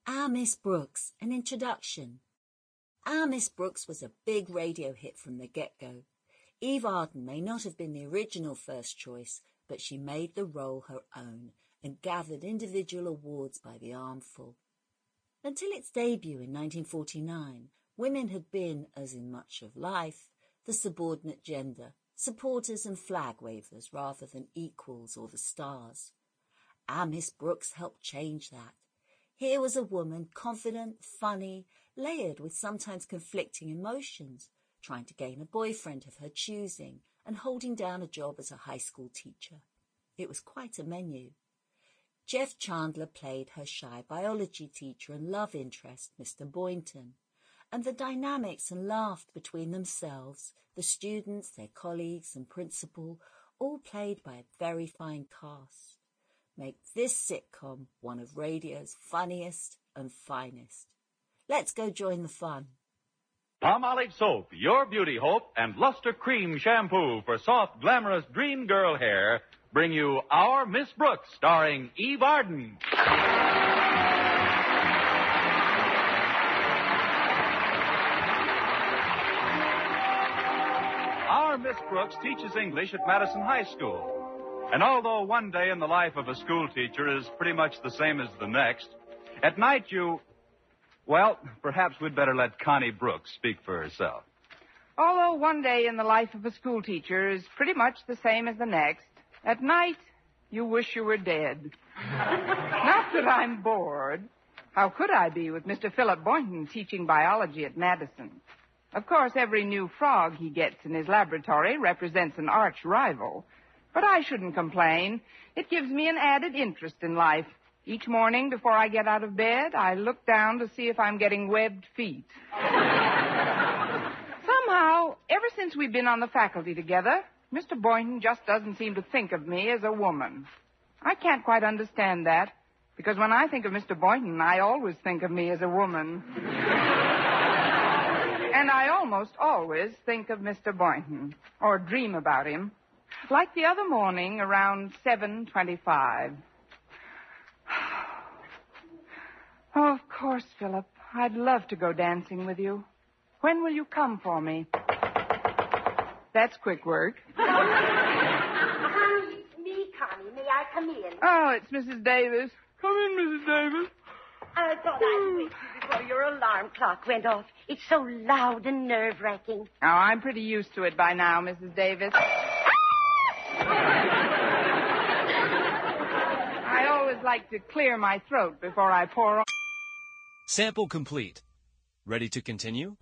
Our Miss Brooks, an introduction. Our Miss Brooks was a big radio hit from the get-go. Eve Arden may not have been the original first choice, but she made the role her own and gathered individual awards by the armful. Until its debut in 1949, women had been, as in much of life, the subordinate gender, supporters and flag wavers rather than equals or the stars. Our Miss Brooks helped change that. Here was a woman confident, funny, layered with sometimes conflicting emotions, trying to gain a boyfriend of her choosing and holding down a job as a high school teacher. It was quite a menu. Jeff Chandler played her shy biology teacher and love interest, Mr. Boynton, and the dynamics and laugh between themselves, the students, their colleagues and principal, all played by a very fine cast, make this sitcom one of radio's funniest and finest. Let's go join the fun. Palmolive Soap, your beauty hope, and Luster Cream Shampoo for soft, glamorous dream girl hair bring you Our Miss Brooks, starring Eve Arden. Our Miss Brooks teaches English at Madison High School. And although one day in the life of a school teacher is pretty much the same as the next, at night well, perhaps we'd better let Connie Brooks speak for herself. Although one day in the life of a school teacher is pretty much the same as the next, at night you wish you were dead. Not that I'm bored. How could I be with Mr. Philip Boynton teaching biology at Madison? Of course, every new frog he gets in his laboratory represents an arch rival. But I shouldn't complain. It gives me an added interest in life. Each morning before I get out of bed, I look down to see if I'm getting webbed feet. Somehow, ever since we've been on the faculty together, Mr. Boynton just doesn't seem to think of me as a woman. I can't quite understand that, because when I think of Mr. Boynton, I always think of me as a woman. And I almost always think of Mr. Boynton, or dream about him. Like the other morning, around 7:25. Oh, of course, Philip. I'd love to go dancing with you. When will you come for me? That's quick work. Connie, it's me, Connie. May I come in? Oh, it's Mrs. Davis. Come in, Mrs. Davis. I thought I'd wake you before your alarm clock went off. It's so loud and nerve-wracking. Oh, I'm pretty used to it by now, Mrs. Davis. I always like to clear my throat before I pour on. Sample complete. Ready to continue?